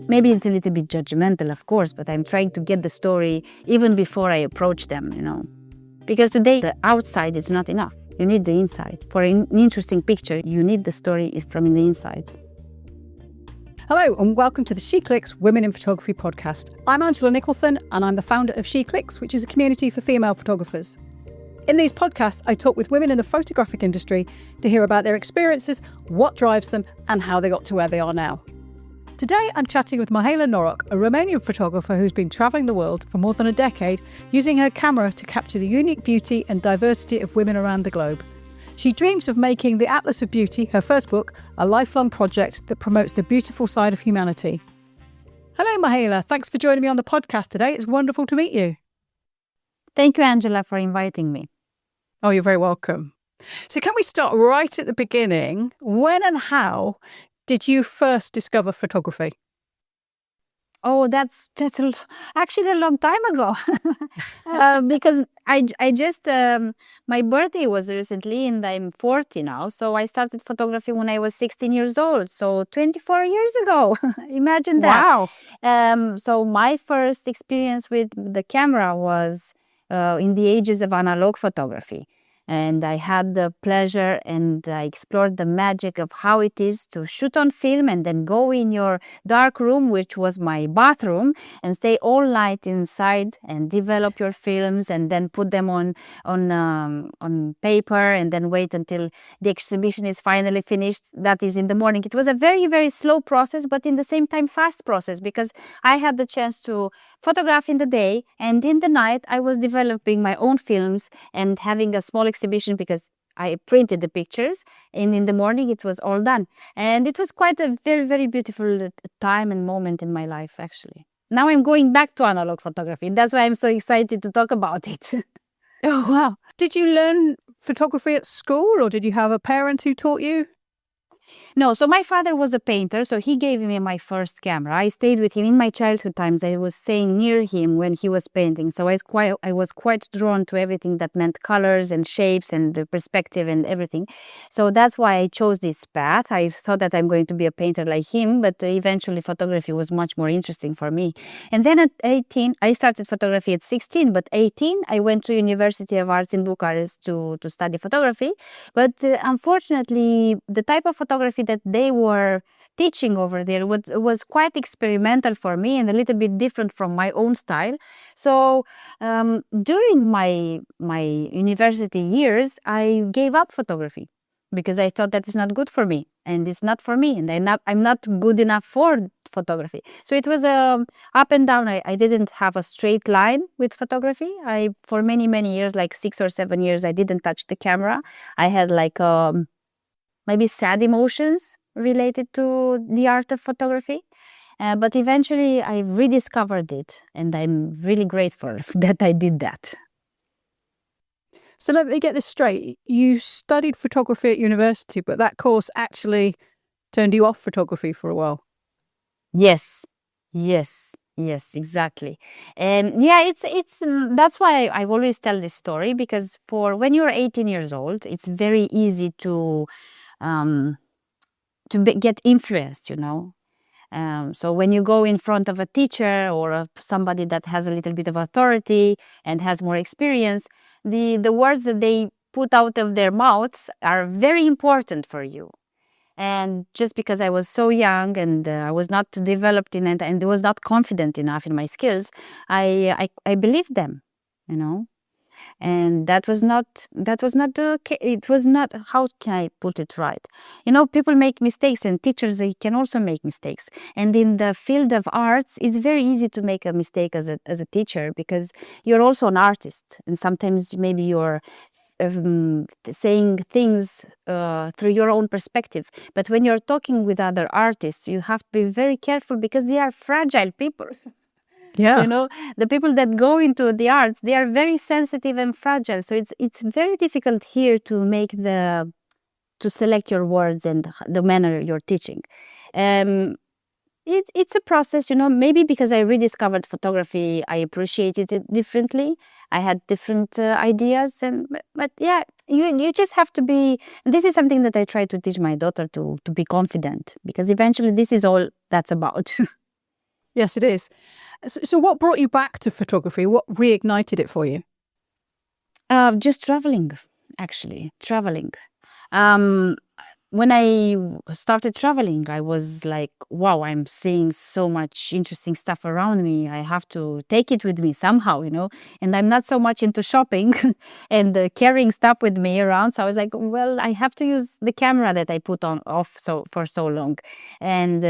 Maybe it's a little bit judgmental, of course, but I'm trying to get the story even before I approach them, Because today, the outside is not enough. You need the inside. For an interesting picture, you need the story from the inside. Hello and welcome to the SheClicks Women in Photography podcast. I'm Angela Nicholson and I'm the founder of SheClicks, which is a community for female photographers. In these podcasts, I talk with women in the photographic industry to hear about their experiences, what drives them and how they got to where they are now. Today, I'm chatting with Mihaela Noroc, a Romanian photographer who's been travelling the world for more than a decade, using her camera to capture the unique beauty and diversity of women around the globe. She dreams of making the Atlas of Beauty, her first book, a lifelong project that promotes the beautiful side of humanity. Hello, Mihaela. Thanks for joining me on the podcast today. It's wonderful to meet you. Thank you, Angela, for inviting me. Oh, you're very welcome. So can we start right at the beginning? When and how did you first discover photography? Oh, that's actually a long time ago. Because I just my birthday was recently and I'm 40 now, so I started photography when I was 16 years old, so 24 years ago. Imagine that. Wow. So my first experience with the camera was in the ages of analog photography. And I had the pleasure and I explored the magic of how it is to shoot on film and then go in your dark room, which was my bathroom, and stay all night inside and develop your films and then put them on paper and then wait until the exhibition is finally finished. That is in the morning. It was a very, very slow process, but in the same time fast process, because I had the chance to photograph in the day, and in the night I was developing my own films and having a small exhibition because I printed the pictures, and in the morning it was all done. And it was quite a very, very beautiful time and moment in my life, actually. Now I'm going back to analog photography. That's why I'm so excited to talk about it. Oh, wow. Did you learn photography at school or did you have a parent who taught you? No, so my father was a painter, so he gave me my first camera. I stayed with him in my childhood times. I was staying near him when he was painting, so I was quite drawn to everything that meant colors and shapes and the perspective and everything. So that's why I chose this path. I thought that I'm going to be a painter like him, but eventually photography was much more interesting for me. And then at 18, I started photography at 16, but 18, I went to University of Arts in Bucharest to study photography. But unfortunately, the type of photography that they were teaching over there was quite experimental for me and a little bit different from my own style. So during my university years, I gave up photography because I thought that is not good for me and it's not for me, and I'm not good enough for photography. So it was up and down. I didn't have a straight line with photography. For many years, like 6 or 7 years, I didn't touch the camera. I had like maybe sad emotions related to the art of photography. But eventually I rediscovered it, and I'm really grateful that I did that. So let me get this straight. You studied photography at university, but that course actually turned you off photography for a while. Yes, exactly. And it's that's why I always tell this story, because for when you're 18 years old, it's very easy to get influenced, So when you go in front of a teacher or somebody that has a little bit of authority and has more experience, the words that they put out of their mouths are very important for you. And just because I was so young and I was not developed in it and was not confident enough in my skills, I believed them, And that was not it was not, how can I put it right? People make mistakes, and teachers, they can also make mistakes. And in the field of arts, it's very easy to make a mistake as a teacher, because you're also an artist. And sometimes maybe you're saying things through your own perspective. But when you're talking with other artists, you have to be very careful, because they are fragile people. Yeah. The people that go into the arts, they are very sensitive and fragile. So it's very difficult here to select your words and the manner you're teaching. It's a process, maybe because I rediscovered photography, I appreciated it differently. I had different ideas, but yeah, you just have to be. And this is something that I try to teach my daughter, to be confident, because eventually this is all that's about. Yes, it is. So what brought you back to photography? What reignited it for you? Just traveling, actually, traveling. Um, when I started traveling, I was like, wow, I'm seeing so much interesting stuff around me. I have to take it with me somehow, And I'm not so much into shopping and carrying stuff with me around. So I was like, well, I have to use the camera that I put on off for so long. And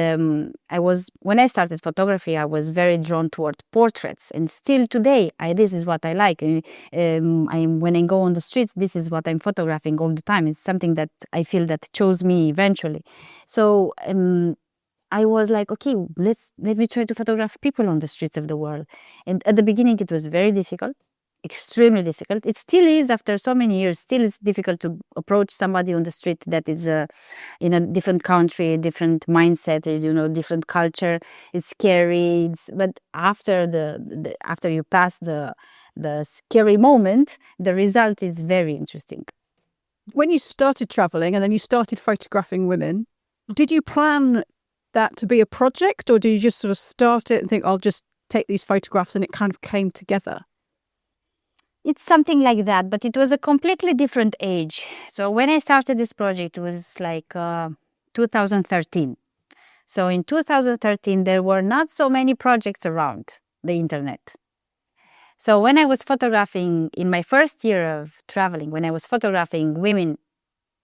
when I started photography, I was very drawn toward portraits. And still today, this is what I like. When I go on the streets, this is what I'm photographing all the time. It's something that I feel that chose me eventually. So I was like, okay, let me try to photograph people on the streets of the world. And at the beginning, it was very difficult, extremely difficult. It still is after so many years. Still, it's difficult to approach somebody on the street that is in a different country, different mindset, different culture. It's scary. But after after you pass the scary moment, the result is very interesting. When you started traveling and then you started photographing women, did you plan that to be a project, or did you just sort of start it and think, I'll just take these photographs, and it kind of came together? It's something like that, but it was a completely different age. So when I started this project, it was like 2013. So in 2013, there were not so many projects around the internet. So when I was photographing in my first year of traveling, when I was photographing women,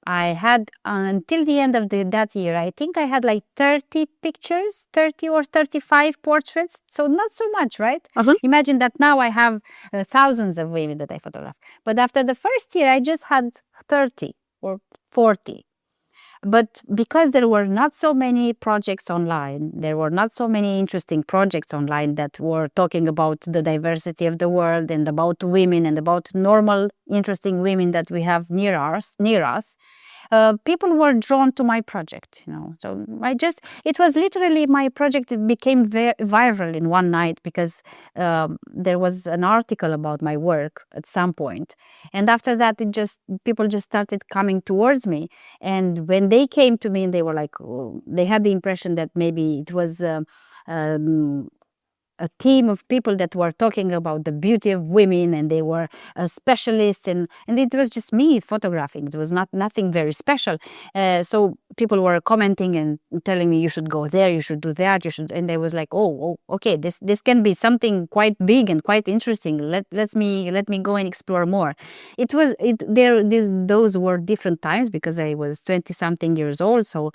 I had until the end of that year, I think I had like 30 pictures, 30 or 35 portraits. So not so much, right? Uh-huh. Imagine that now I have thousands of women that I photograph. But after the first year, I just had 30 or 40. But because there were not so many projects online, there were not so many interesting projects online that were talking about the diversity of the world and about women and about normal, interesting women that we have near us, people were drawn to my project, So it was literally my project became viral in one night because there was an article about my work at some point. And after that, people just started coming towards me. And when they came to me, and they were like, they had the impression that maybe it was a team of people that were talking about the beauty of women, and they were specialists, and it was just me photographing. It was nothing very special. So people were commenting and telling me, you should go there, you should do that, and I was like, oh, okay, this can be something quite big and quite interesting. Let me go and explore more. Those were different times because I was 20 something years old, so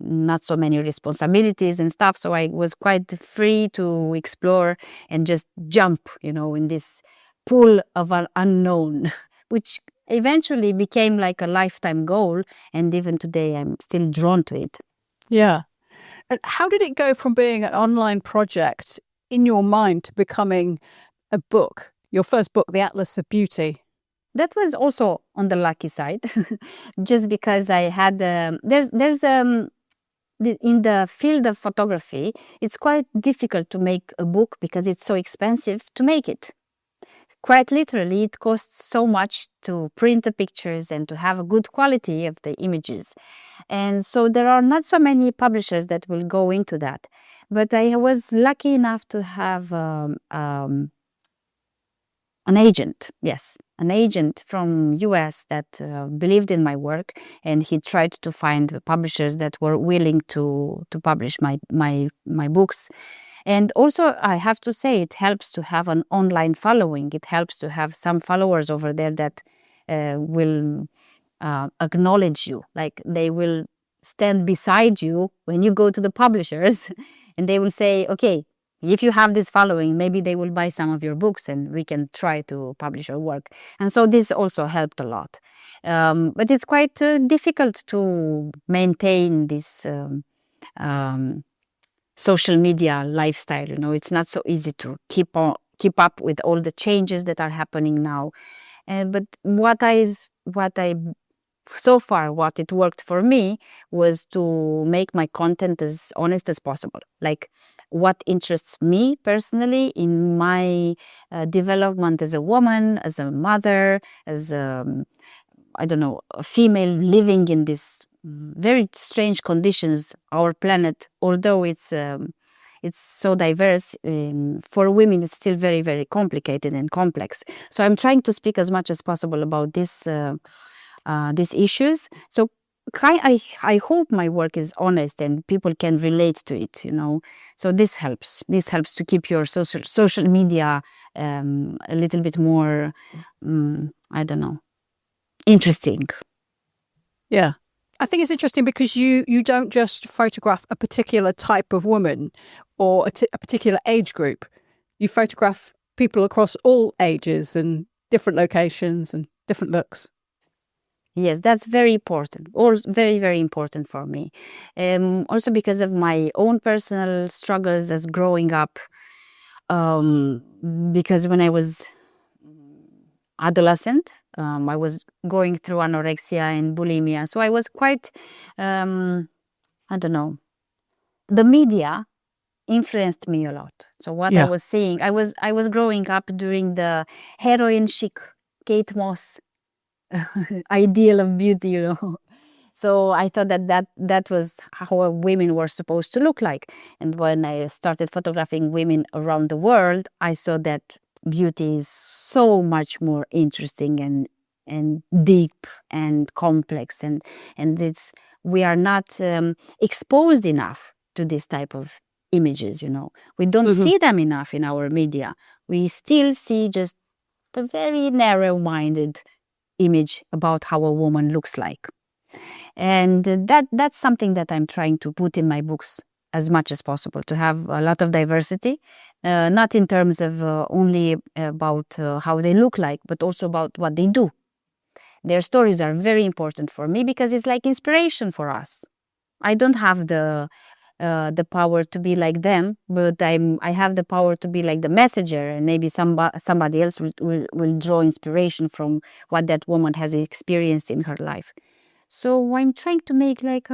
not so many responsibilities and stuff. So I was quite free to explore and just jump, in this pool of an unknown, which eventually became like a lifetime goal. And even today, I'm still drawn to it. Yeah. And how did it go from being an online project in your mind to becoming a book, your first book, The Atlas of Beauty? That was also on the lucky side, just because I had in the field of photography, it's quite difficult to make a book because it's so expensive to make it. Quite literally, it costs so much to print the pictures and to have a good quality of the images. And so there are not so many publishers that will go into that. But I was lucky enough to have an agent, yes, an agent from US that believed in my work, and he tried to find publishers that were willing to publish my books. And also, I have to say, it helps to have an online following. It helps to have some followers over there that will acknowledge you, like they will stand beside you when you go to the publishers, and they will say, okay, if you have this following, maybe they will buy some of your books and we can try to publish your work. And so this also helped a lot. But it's quite difficult to maintain this social media lifestyle. It's not so easy to keep up with all the changes that are happening now. But what it worked for me was to make my content as honest as possible. Like, what interests me personally in my development as a woman, as a mother, as a female living in this very strange conditions. Our planet, although it's so diverse, for women it's still very, very complicated and complex. So I'm trying to speak as much as possible about these issues. So I hope my work is honest and people can relate to it, So this helps. This helps to keep your social media a little bit more, I don't know, interesting. Yeah. I think it's interesting because you don't just photograph a particular type of woman or a particular age group. You photograph people across all ages and different locations and different looks. Yes, that's very important, or very, very important for me. Also because of my own personal struggles as growing up. Because when I was adolescent, I was going through anorexia and bulimia. So I was quite, I don't know, the media influenced me a lot. So what I was seeing, I was growing up during the heroin chic, Kate Moss ideal of beauty, So I thought that was how women were supposed to look like. And when I started photographing women around the world, I saw that beauty is so much more interesting and deep and complex, and we are not exposed enough to this type of images. We don't see them enough in our media. We still see just a very narrow-minded image about how a woman looks like. And that's something that I'm trying to put in my books as much as possible, to have a lot of diversity, not in terms of only about how they look like, but also about what they do. Their stories are very important for me because it's like inspiration for us. I don't have the power to be like them, but I have the power to be like the messenger, and maybe somebody else will draw inspiration from what that woman has experienced in her life. So I'm trying to make like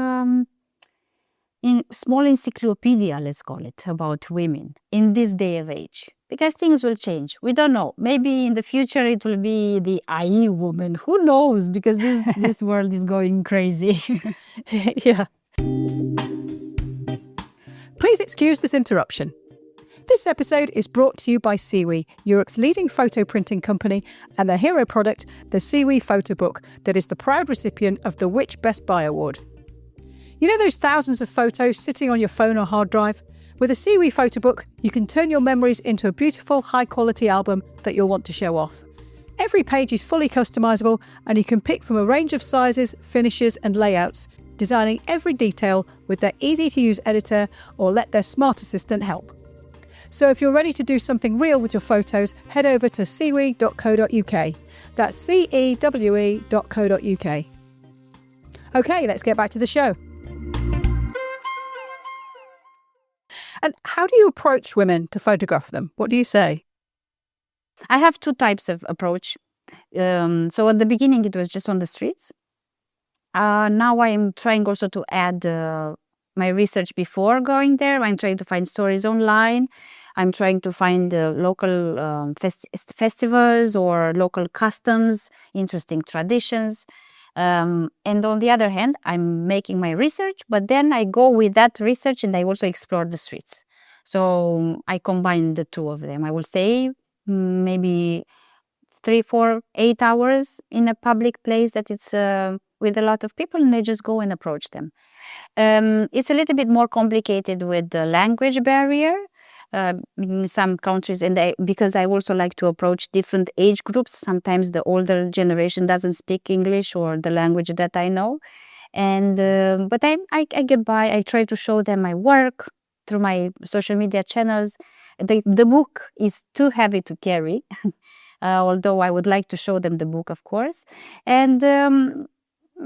small encyclopedia, let's call it, about women in this day of age, because things will change. We don't know. Maybe in the future it will be the IE woman. Who knows? Because this world is going crazy. Yeah. Please excuse this interruption. This episode is brought to you by Siwi, Europe's leading photo printing company, and their hero product, the Siwi Photo Book, that is the proud recipient of the Which Best Buy Award. You know those thousands of photos sitting on your phone or hard drive? With a Siwi Photo Book, you can turn your memories into a beautiful, high-quality album that you'll want to show off. Every page is fully customizable, and you can pick from a range of sizes, finishes, and layouts, designing every detail with their easy-to-use editor or let their smart assistant help. So if you're ready to do something real with your photos, head over to cewe.co.uk. That's cewe.co.uk. Okay, let's get back to the show. And how do you approach women to photograph them? What do you say? I have two types of approach. So at the beginning, it was just on the streets. Now I'm trying also to add my research before going there. I'm trying to find stories online. I'm trying to find local festivals or local customs, interesting traditions. And on the other hand, I'm making my research, but then I go with that research and I also explore the streets. So I combine the two of them. I will stay maybe 3, 4, 8 hours in a public place that it's with a lot of people, and I just go and approach them. It's a little bit more complicated with the language barrier in some countries, and because I also like to approach different age groups. Sometimes the older generation doesn't speak English or the language that I know, and but I get by. I try to show them my work through my social media channels. The book is too heavy to carry. Although I would like to show them the book, of course. And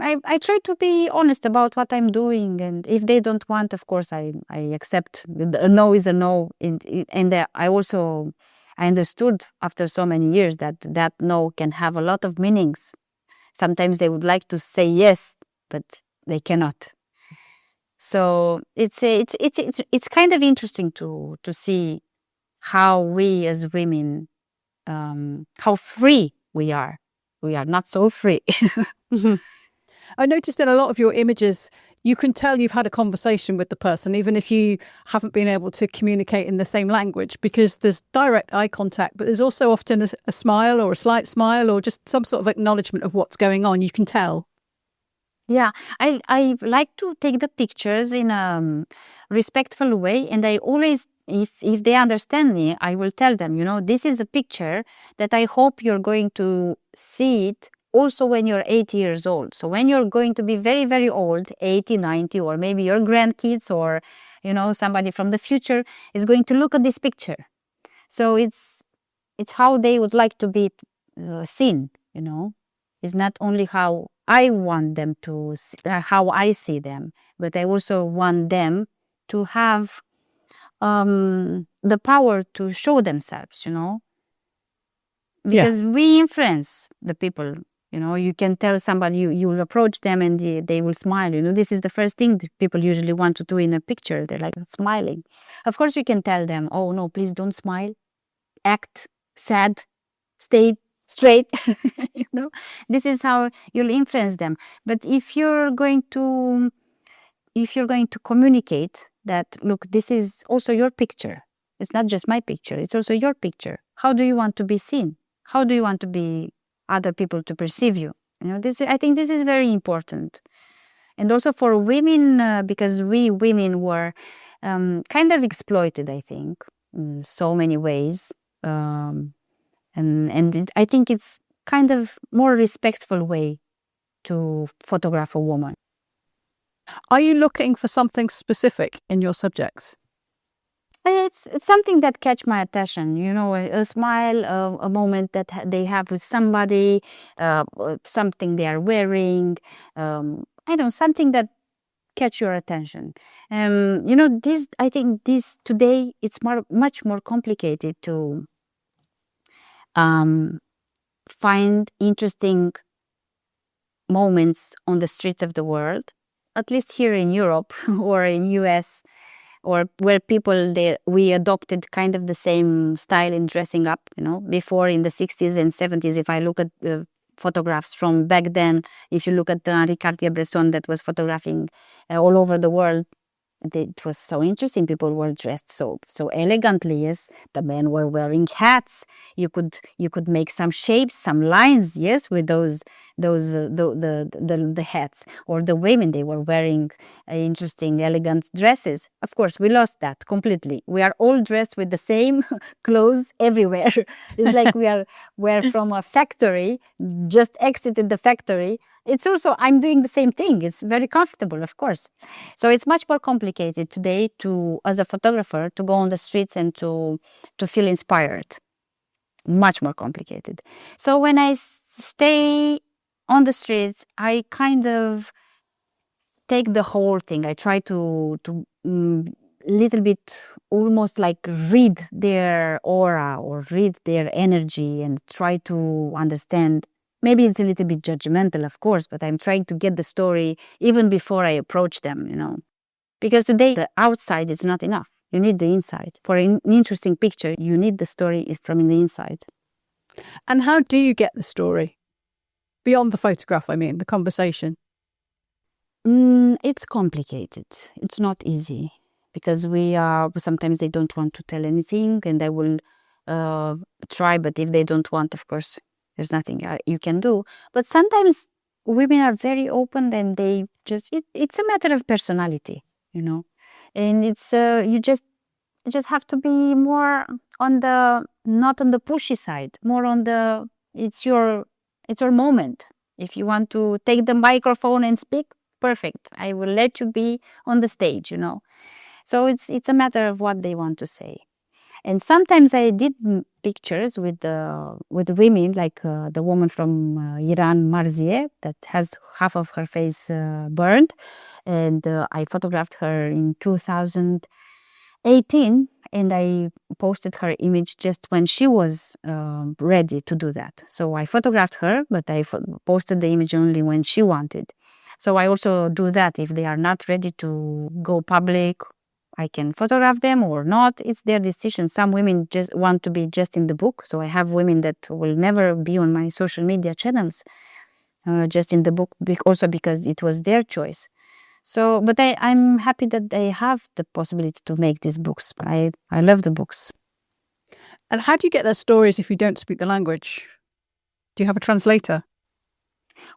I try to be honest about what I'm doing. And if they don't want, of course, I accept. A no is a no. And I understood after so many years that no can have a lot of meanings. Sometimes they would like to say yes, but they cannot. So it's kind of interesting to see how we as women, how free we are. We are not so free. I noticed in a lot of your images, you can tell you've had a conversation with the person, even if you haven't been able to communicate in the same language, because there's direct eye contact, but there's also often a smile or a slight smile or just some sort of acknowledgement of what's going on. You can tell. Yeah, I like to take the pictures in a respectful way, and I always, if they understand me, I will tell them, this is a picture that I hope you're going to see it also when you're 80 years old. So when you're going to be very, very old, 80, 90, or maybe your grandkids or, somebody from the future is going to look at this picture. So it's how they would like to be seen, It's not only how I want them to see, how I see them, but I also want them to have the power to show themselves, because we influence the people. You can tell somebody, you will approach them and they will smile. This is the first thing that people usually want to do in a picture. They're like smiling. Of course, you can tell them, oh no, please don't smile. Act sad, stay straight. This is how you'll influence them. But if you're going to communicate that, look, this is also your picture. It's not just my picture. It's also your picture. How do you want to be seen? How do you want to be other people to perceive you? I think this is very important. And also for women, because we women were kind of exploited, I think, in so many ways. And I think it's kind of more respectful way to photograph a woman. Are you looking for something specific in your subjects? It's something that catch my attention, a smile, a moment that they have with somebody, something they are wearing, something that catch your attention. I think this today, it's much more complicated to find interesting moments on the streets of the world, at least here in Europe or in US, or where we adopted kind of the same style in dressing up, before in the 60s and 70s. If I look at photographs from back then, if you look at Henri Cartier-Bresson that was photographing all over the world, it was so interesting. People were dressed so elegantly. Yes, the men were wearing hats. You could make some shapes, some lines. Yes, with those the hats. Or the women, they were wearing interesting, elegant dresses. Of course, we lost that completely. We are all dressed with the same clothes everywhere. It's like we're from a factory, just exited the factory. It's also, I'm doing the same thing. It's very comfortable, of course. So it's much more complicated today as a photographer, to go on the streets and to feel inspired. Much more complicated. So when I stay on the streets, I kind of take the whole thing. I try to little bit almost like read their aura or read their energy and try to understand. Maybe it's a little bit judgmental, of course, but I'm trying to get the story even before I approach them, Because today, the outside is not enough. You need the inside. For an interesting picture, you need the story from the inside. And how do you get the story? Beyond the photograph, I mean, the conversation. It's complicated. It's not easy. Because sometimes they don't want to tell anything, and I will try, but if they don't want, of course, there's nothing you can do. But sometimes women are very open, and they just, it's a matter of personality, and it's you just have to be more not on the pushy side, more on it's your moment. If you want to take the microphone and speak, perfect, I will let you be on the stage, So it's a matter of what they want to say. And sometimes I did pictures with women, like the woman from Iran, Marzieh, that has half of her face burned. And I photographed her in 2018, and I posted her image just when she was ready to do that. So I photographed her, but I posted the image only when she wanted. So I also do that. If they are not ready to go public, I can photograph them or not. It's their decision. Some women just want to be just in the book. So I have women that will never be on my social media channels. just in the book, also because it was their choice. So, but I'm happy that they have the possibility to make these books. I love the books. And how do you get their stories if you don't speak the language? Do you have a translator?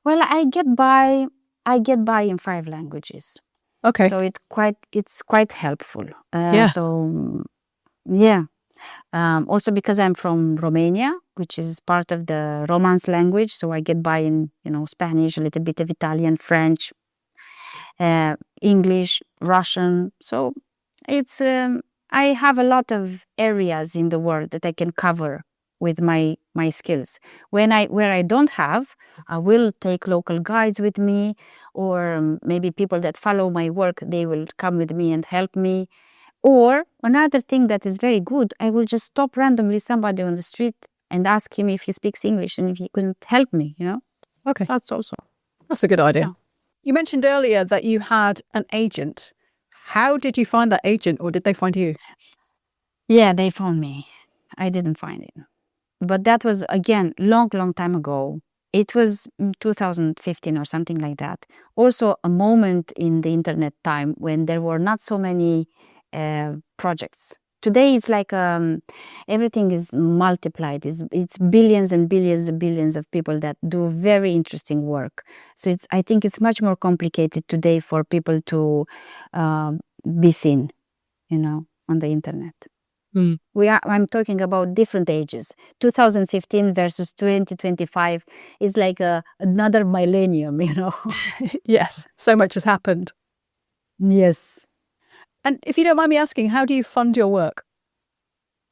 Well, I get by in 5 languages. Okay. So it's quite helpful. Yeah. So yeah. Also because I'm from Romania, which is part of the Romance language, so I get by in Spanish, a little bit of Italian, French, English, Russian. So it's I have a lot of areas in the world that I can cover with my skills. Where I don't have, I will take local guides with me, or maybe people that follow my work, they will come with me and help me. Or another thing that is very good, I will just stop randomly somebody on the street and ask him if he speaks English and if he couldn't help me, Okay. That's a good idea. Yeah. You mentioned earlier that you had an agent. How did you find that agent, or did they find you? Yeah, they found me. I didn't find it. But that was, again, long time ago. It was in 2015 or something like that. Also a moment in the internet time when there were not so many projects. Today it's like everything is multiplied. It's billions and billions and billions of people that do very interesting work. So I think it's much more complicated today for people to be seen, on the internet. I'm talking about different ages. 2015 versus 2025 is like another millennium, Yes, so much has happened. Yes. And if you don't mind me asking, how do you fund your work?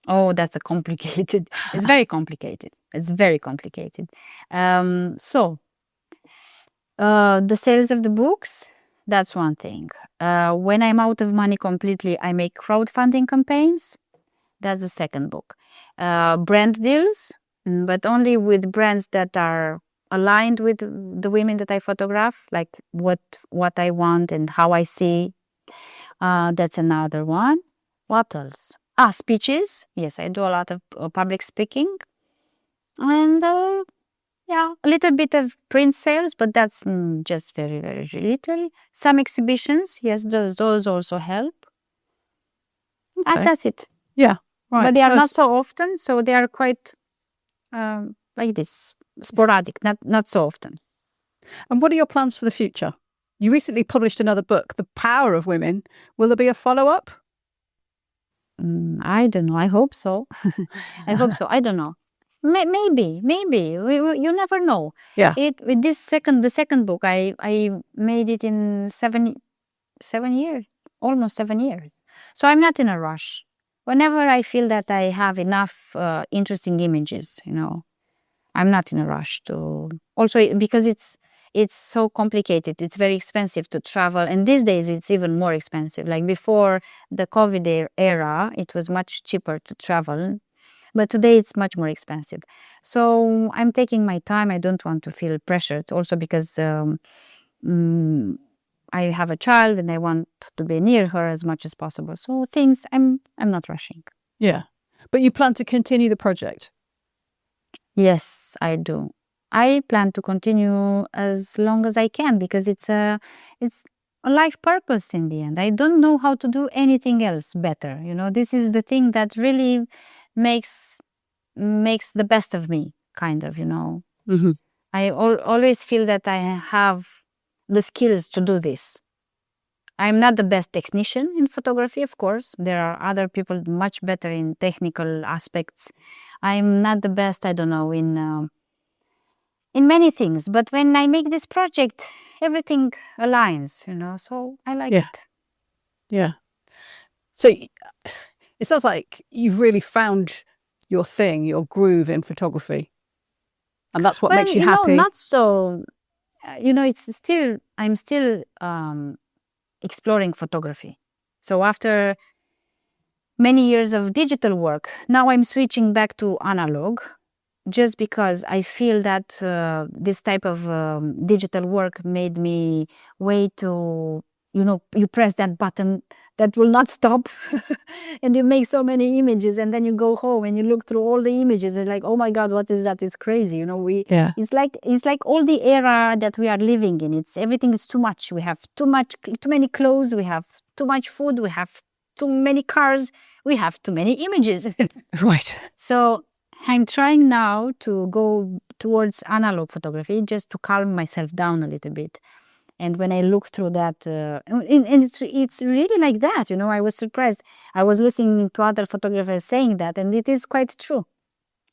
Oh, that's it's very complicated. It's very complicated. So the sales of the books, that's one thing. When I'm out of money completely, I make crowdfunding campaigns. That's the second book. Brand deals, but only with brands that are aligned with the women that I photograph, like what I want and how I see. That's another one. What else? Speeches. Yes, I do a lot of public speaking. And yeah, a little bit of print sales, but that's just very, very little. Some exhibitions. Yes, those also help. Okay. That's it. Yeah, right. But they are not so often, so they are quite like this, sporadic, not so often. And what are your plans for the future? You recently published another book, The Power of Women. Will there be a follow-up? I don't know. I hope so. I hope so. I don't know. Maybe. You never know. Yeah. With the second book, I made it in 7 years, almost 7 years. So I'm not in a rush. Whenever I feel that I have enough interesting images, I'm not in a rush to. Also, because it's so complicated. It's very expensive to travel, and these days it's even more expensive. Like before the COVID era, it was much cheaper to travel, but today it's much more expensive. So I'm taking my time. I don't want to feel pressured. Also because I have a child and I want to be near her as much as possible. So I'm not rushing. Yeah, but you plan to continue the project? Yes, I do. I plan to continue as long as I can because it's a life purpose in the end. I don't know how to do anything else better. This is the thing that really makes the best of me, kind of. Mm-hmm. I always feel that I have the skills to do this. I'm not the best technician in photography, of course. There are other people much better in technical aspects. I'm not the best, I don't know, in many things. But when I make this project, everything aligns, so I like it. Yeah. So it sounds like you've really found your thing, your groove in photography. And that's what makes you happy. Not so, I'm still exploring photography. So after many years of digital work, now I'm switching back to analog, just because I feel that this type of digital work made me way too you press that button that will not stop and you make so many images, and then you go home and you look through all the images and like, oh my God, what is that? It's crazy. It's like all the era that we are living in. Everything is too much. We have too many clothes, we have too much food, we have too many cars, we have too many images. Right. So I'm trying now to go towards analog photography just to calm myself down a little bit. And when I look through that, and it's really like that, I was surprised. I was listening to other photographers saying that, and it is quite true.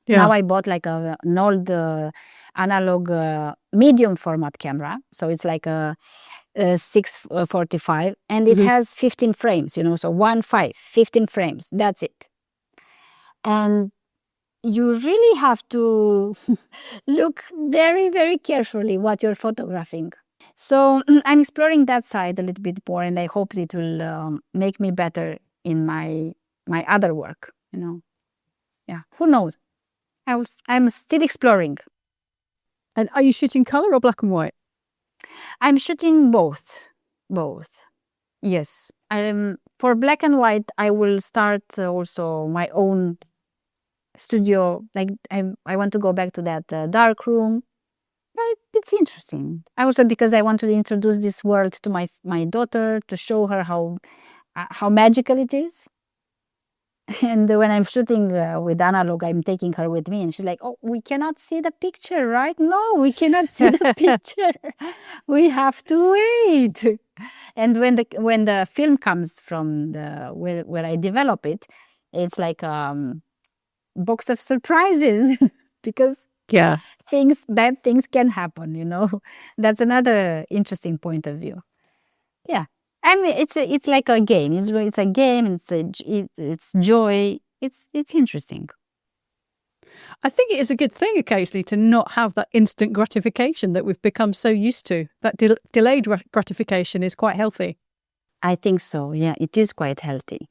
Yeah. Now I bought like an old analog medium format camera. So it's like a 645, and it has 15 frames, so 15 frames. That's it. And you really have to look very, very carefully what you're photographing. So I'm exploring that side a little bit more, and I hope it will make me better in my other work. Yeah, who knows? I'm still exploring. And are you shooting color or black and white? I'm shooting both. Yes. For black and white, I will start also my own studio. Like I want to go back to that dark room. It's interesting. Also because I want to introduce this world to my daughter, to show her how magical it is. And when I'm shooting with analog, I'm taking her with me, and she's like, "Oh, we cannot see the picture, right? No, we cannot see the picture. We have to wait." And when the film comes from where I develop it, it's like box of surprises because bad things can happen. That's another interesting point of view. Yeah, I mean it's like a game. It's a game. It's joy. It's interesting. I think it is a good thing occasionally to not have that instant gratification that we've become so used to. That delayed gratification is quite healthy. I think so. Yeah, it is quite healthy.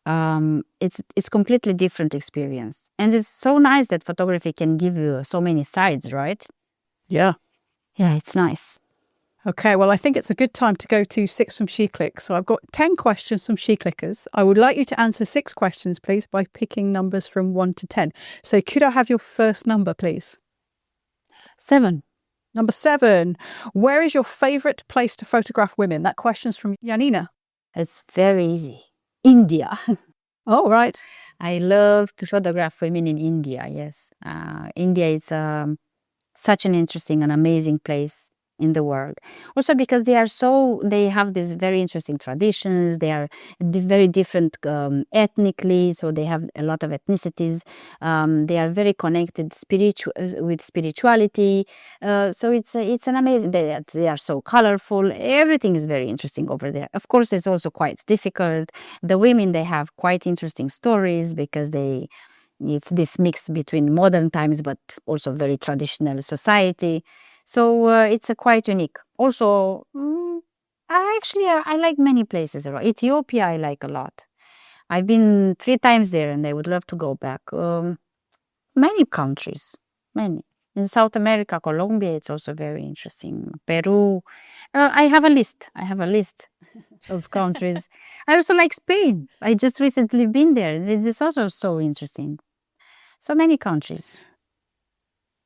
It's completely different experience, and it's so nice that photography can give you so many sides, right? Yeah. Yeah, it's nice. Okay, well, I think it's a good time to go to 6 from SheClicks. So I've got 10 questions from SheClickers. I would like you to answer 6 questions, please, by picking numbers from 1 to 10. So could I have your first number, please? 7. Number 7. Where is your favourite place to photograph women? That question's from Janina. It's very easy. India. Oh, right. I love to photograph women in India, yes. India is such an interesting and amazing place in the world. Also because they have these very interesting traditions. They are very different ethnically, so they have a lot of ethnicities. They are very connected with spirituality. So it's an amazing. They are so colorful. Everything is very interesting over there. Of course, it's also quite difficult. The women, they have quite interesting stories because it's this mix between modern times but also very traditional society. So it's quite unique. Also, I like many places around. Ethiopia I like a lot. I've been 3 times there, and I would love to go back. Many countries, many. In South America, Colombia, it's also very interesting. Peru. I have a list of countries. I also like Spain. I just recently been there. It's also so interesting. So many countries.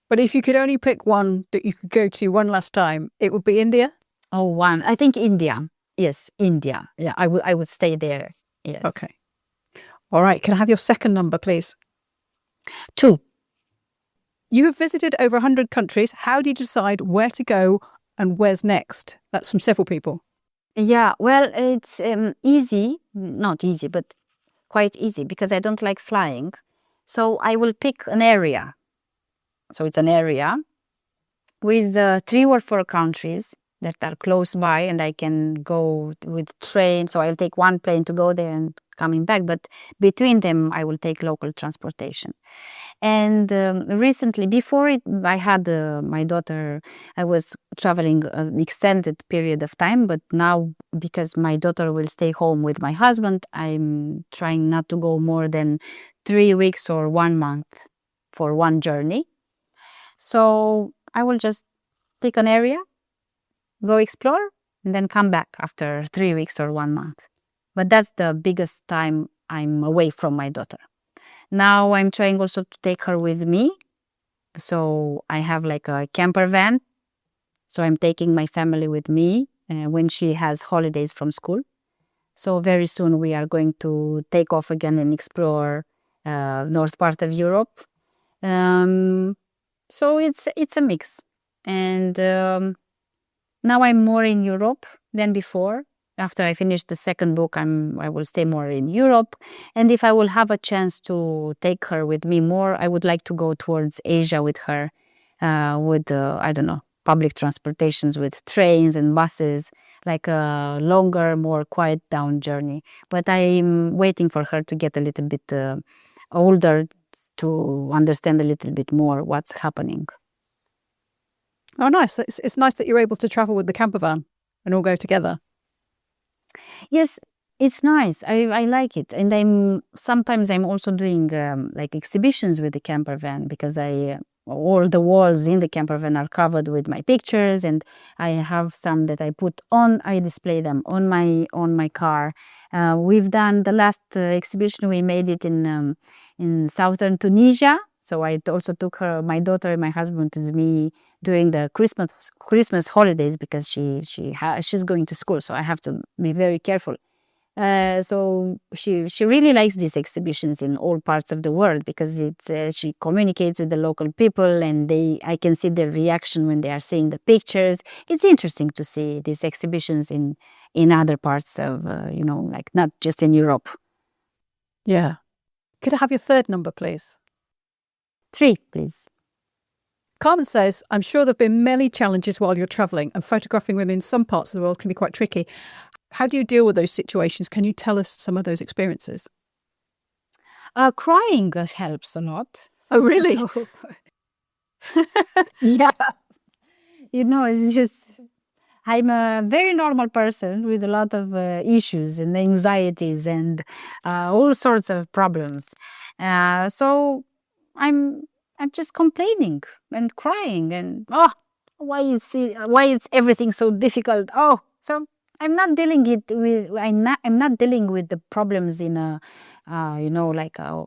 But if you could only pick one that you could go to one last time, it would be India? Oh, one. I think India. Yes, India. Yeah, I would stay there. Yes. Okay. All right. Can I have your second number, please? 2. You have visited over 100 countries. How do you decide where to go and where's next? That's from several people. Yeah, well, it's easy. Not easy, but quite easy because I don't like flying. So I will pick an area. So it's an area with 3 or 4 countries that are close by, and I can go with train. So I'll take one plane to go there and coming back. But between them, I will take local transportation. And recently, I had my daughter, I was traveling an extended period of time. But now, because my daughter will stay home with my husband, I'm trying not to go more than 3 weeks or 1 month for one journey. So I will just pick an area, go explore, and then come back after 3 weeks or 1 month. But that's the biggest time I'm away from my daughter. Now I'm trying also to take her with me. So I have like a camper van. So I'm taking my family with me when she has holidays from school. So very soon we are going to take off again and explore north part of Europe. So it's a mix. And now I'm more in Europe than before. After I finish the second book, I will stay more in Europe. And if I will have a chance to take her with me more, I would like to go towards Asia with her, with, I don't know, public transportations, with trains and buses, like a longer, more quiet down journey. But I'm waiting for her to get a little bit older to understand a little bit more what's happening. Oh, nice. It's nice that you're able to travel with the camper van and all go together. Yes, it's nice. I like it. And sometimes I'm also doing like exhibitions with the camper van, because all the walls in the camper van are covered with my pictures, and I have some that I display them on my car. We've done the last exhibition, we made it in southern Tunisia. So I also took my daughter and my husband with me during the Christmas holidays, because she's going to school, so I have to be very careful. So she really likes these exhibitions in all parts of the world, because she communicates with the local people, and I can see their reaction when they are seeing the pictures. It's interesting to see these exhibitions in other parts of like not just in Europe. Yeah. Could I have your third number, please? 3, please. Carmen says, I'm sure there have been many challenges while you're travelling, and photographing women in some parts of the world can be quite tricky. How do you deal with those situations? Can you tell us some of those experiences? Crying helps a lot. Oh, really? Yeah. It's just, I'm a very normal person with a lot of issues and anxieties and all sorts of problems. So I'm just complaining and crying and why is everything so difficult? So I'm not dealing with the problems in a like a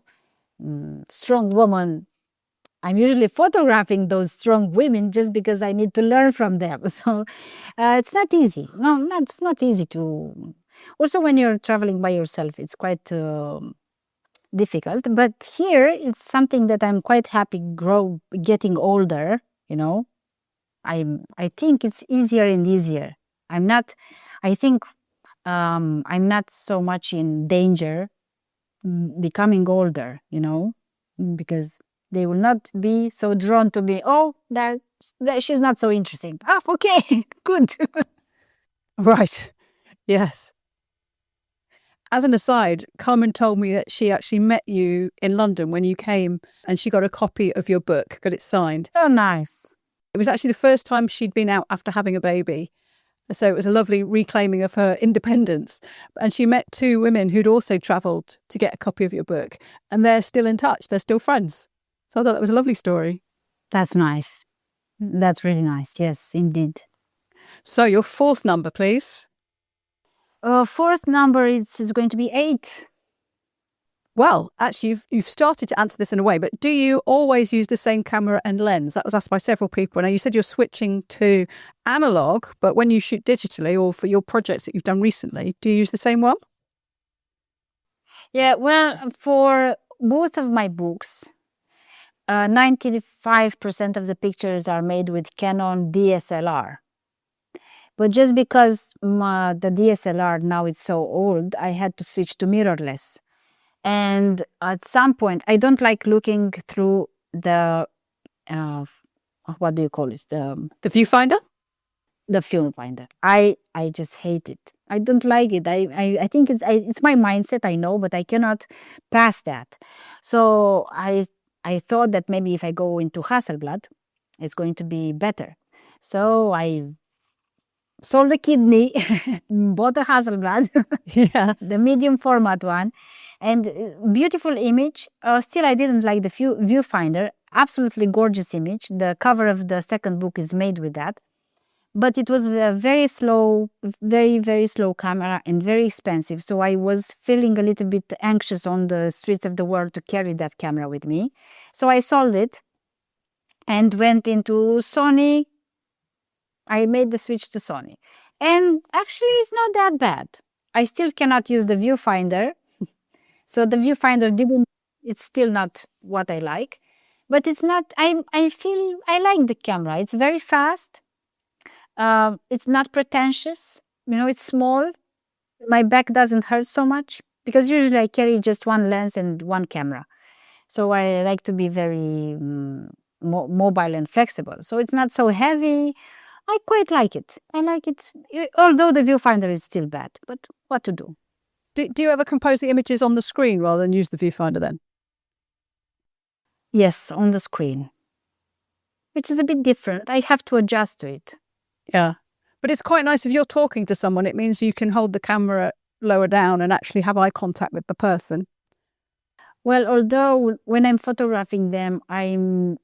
strong woman. I'm usually photographing those strong women just because I need to learn from them. So it's not easy. It's not easy to. Also, when you're traveling by yourself, it's quite difficult. But here, it's something that I'm quite happy getting older. I think it's easier and easier. I think I'm not so much in danger becoming older. Because they will not be so drawn to me. That she's not so interesting. Okay, good. Right. Yes. As an aside, Carmen told me that she actually met you in London when you came, and she got a copy of your book, got it signed. Oh, nice. It was actually the first time she'd been out after having a baby. So it was a lovely reclaiming of her independence. And she met 2 women who'd also travelled to get a copy of your book, and they're still in touch. They're still friends. So I thought that was a lovely story. That's nice. That's really nice. Yes, indeed. So your 4th number, please. 4th number is going to be 8. Well, actually, you've started to answer this in a way, but do you always use the same camera and lens? That was asked by several people. Now, you said you're switching to analog, but when you shoot digitally or for your projects that you've done recently, do you use the same one? Yeah, well, for both of my books, 95% of the pictures are made with Canon DSLR. But just because the DSLR now is so old, I had to switch to mirrorless. And at some point, I don't like looking through the, what do you call it? The viewfinder? The film finder. I just hate it. I don't like it. I think it's my mindset, I know, but I cannot pass that. So I thought that maybe if I go into Hasselblad, it's going to be better. So I sold the kidney, bought a Hasselblad, Yeah. the medium format one, and beautiful image. Still, I didn't like the viewfinder. Absolutely gorgeous image. The cover of the second book is made with that. but it was a very slow, very, very slow camera and very expensive. So I was feeling a little bit anxious on the streets of the world to carry that camera with me. So I sold it and went into Sony. I made the switch to Sony. And actually, it's not that bad. I still cannot use the viewfinder. So the viewfinder it's still not what I like. But it's not, I feel I like the camera. It's very fast. It's not pretentious. It's small. My back doesn't hurt so much because usually I carry just one lens and one camera. So I like to be very mobile and flexible. So it's not so heavy. I quite like it. I like it, although the viewfinder is still bad. But what to do? Do you ever compose the images on the screen rather than use the viewfinder then? Yes, on the screen, which is a bit different. I have to adjust to it. Yeah. But it's quite nice if you're talking to someone. It means you can hold the camera lower down and actually have eye contact with the person. Well, although when I'm photographing them, I'm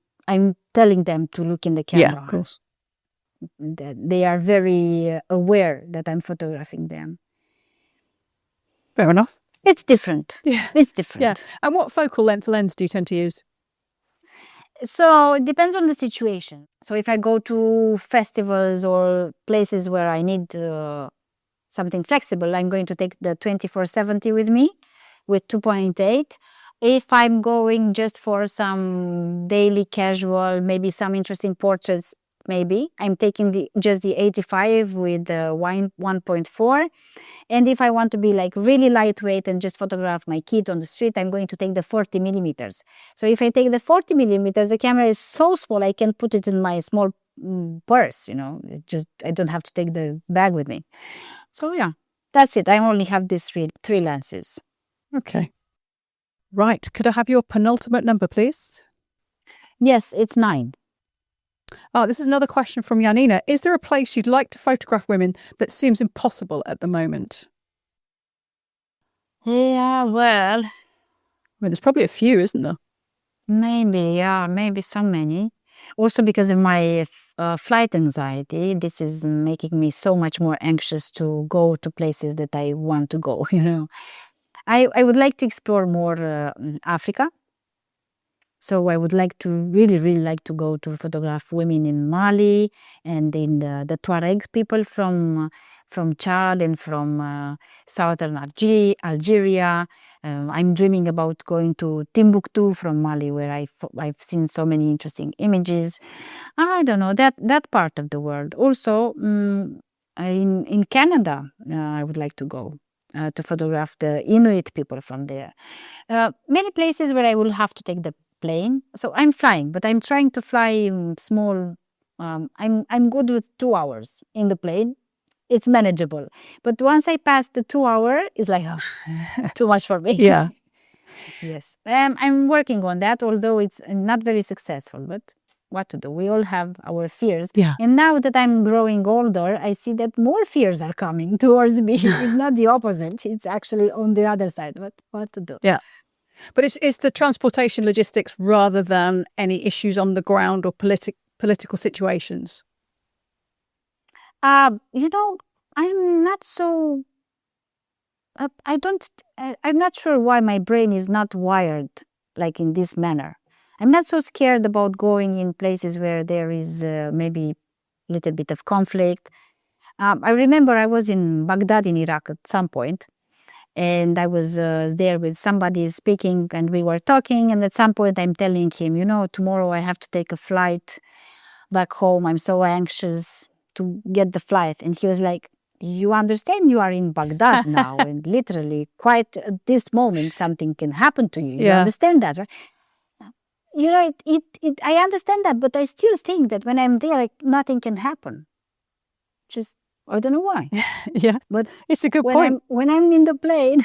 telling them to look in the camera. Yeah, of course. They are very aware that I'm photographing them. Fair enough. It's different. Yeah. It's different. Yeah. And what focal length lens do you tend to use? So it depends on the situation. So if I go to festivals or places where I need something flexible, I'm going to take the 24-70 with me with 2.8. If I'm going just for some daily casual, maybe some interesting portraits, maybe I'm taking just the 85 with the 1.4. And if I want to be like really lightweight and just photograph my kid on the street, I'm going to take the 40 millimeters. So if I take the 40 millimeters, the camera is so small, I can put it in my small purse, I don't have to take the bag with me. So yeah, that's it. I only have these three lenses. Okay. Right. Could I have your penultimate number, please? Yes, it's 9. Oh, this is another question from Janina. Is there a place you'd like to photograph women that seems impossible at the moment? Yeah, well, There's probably a few, isn't there? Maybe so many. Also because of my flight anxiety, this is making me so much more anxious to go to places that I want to go, I would like to explore more Africa. So I would like to really like to go to photograph women in Mali and in the Tuareg people from Chad and from southern Algeria. I'm dreaming about going to Timbuktu from Mali, where I've seen so many interesting images. I don't know, that part of the world. Also, in Canada, I would like to go to photograph the Inuit people from there. Many places where I will have to take the plane. So I'm flying, but I'm trying to fly small. I'm good with 2 hours in the plane. It's manageable. But once I pass the 2 hour, it's like too much for me. Yeah. Yes. I'm working on that, although it's not very successful. But what to do? We all have our fears. Yeah. And now that I'm growing older, I see that more fears are coming towards me. It's not the opposite. It's actually on the other side. But what to do? Yeah. But it's the transportation logistics rather than any issues on the ground or political situations. I'm not so. I'm not sure why my brain is not wired like in this manner. I'm not so scared about going in places where there is maybe a little bit of conflict. I remember I was in Baghdad in Iraq at some point, and I was there with somebody speaking, and we were talking, and at some point I'm telling him, tomorrow I have to take a flight back home. I'm so anxious to get the flight. And he was like, you understand you are in Baghdad now, and literally quite at this moment something can happen to you. You understand that, right? I understand that, but I still think that when I'm there, nothing can happen. Just, I don't know why. Yeah, but it's a good point. When I'm in the plane,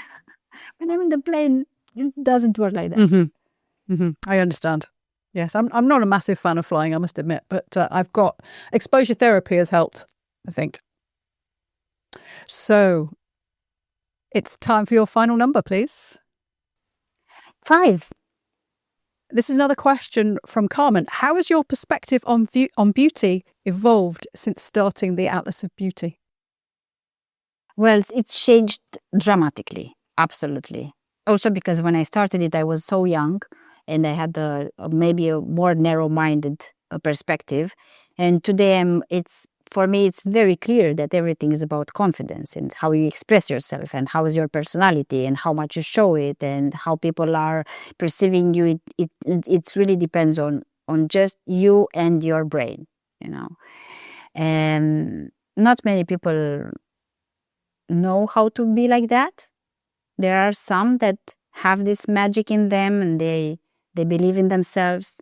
it doesn't work like that. Mm-hmm. Mm-hmm. I understand. Yes, I'm not a massive fan of flying, I must admit, but I've got exposure therapy has helped, I think. So it's time for your final number, please. 5. This is another question from Carmen. How has your perspective on beauty evolved since starting the Atlas of Beauty? Well, it's changed dramatically, absolutely. Also because when I started it, I was so young and I had maybe a more narrow-minded perspective. And today, for me, it's very clear that everything is about confidence and how you express yourself and how is your personality and how much you show it and how people are perceiving you. It really depends on just you and your brain, And not many people know how to be like that. There are some that have this magic in them and they believe in themselves.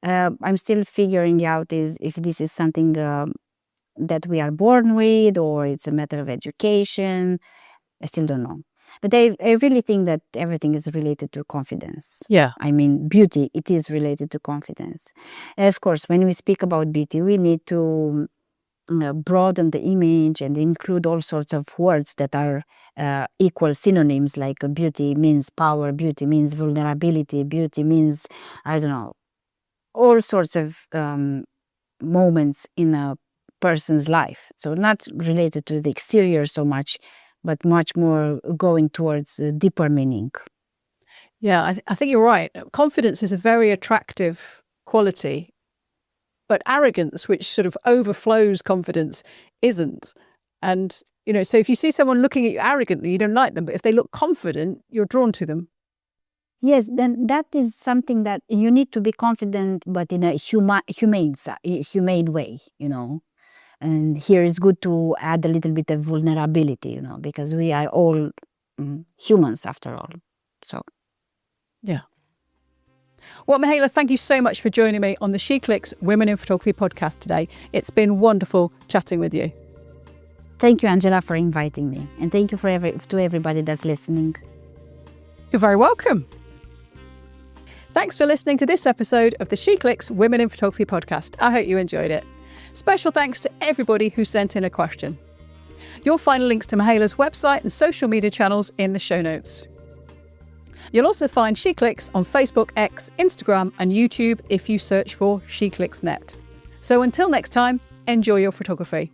I'm still figuring out if this is something that we are born with or it's a matter of education. I still don't know. But I really think that everything is related to confidence. Yeah. I mean, beauty, it is related to confidence. Of course, when we speak about beauty, we need to broaden the image and include all sorts of words that are equal synonyms, like beauty means power, beauty means vulnerability, beauty means, I don't know, all sorts of moments in a person's life. So not related to the exterior so much, but much more going towards a deeper meaning. Yeah, I think you're right. Confidence is a very attractive quality, but arrogance, which sort of overflows confidence, isn't. And, so if you see someone looking at you arrogantly, you don't like them. But if they look confident, you're drawn to them. Yes, then that is something that you need to be confident, but in a humane way, And here it's good to add a little bit of vulnerability, because we are all humans after all. So, yeah. Well, Mihaela, thank you so much for joining me on the SheClicks Women in Photography podcast today. It's been wonderful chatting with you. Thank you, Angela, for inviting me. And thank you to everybody that's listening. You're very welcome. Thanks for listening to this episode of the SheClicks Women in Photography podcast. I hope you enjoyed it. Special thanks to everybody who sent in a question. You'll find links to Mihaela's website and social media channels in the show notes. You'll also find SheClicks on Facebook, X, Instagram and YouTube if you search for SheClicksNet. So until next time, enjoy your photography.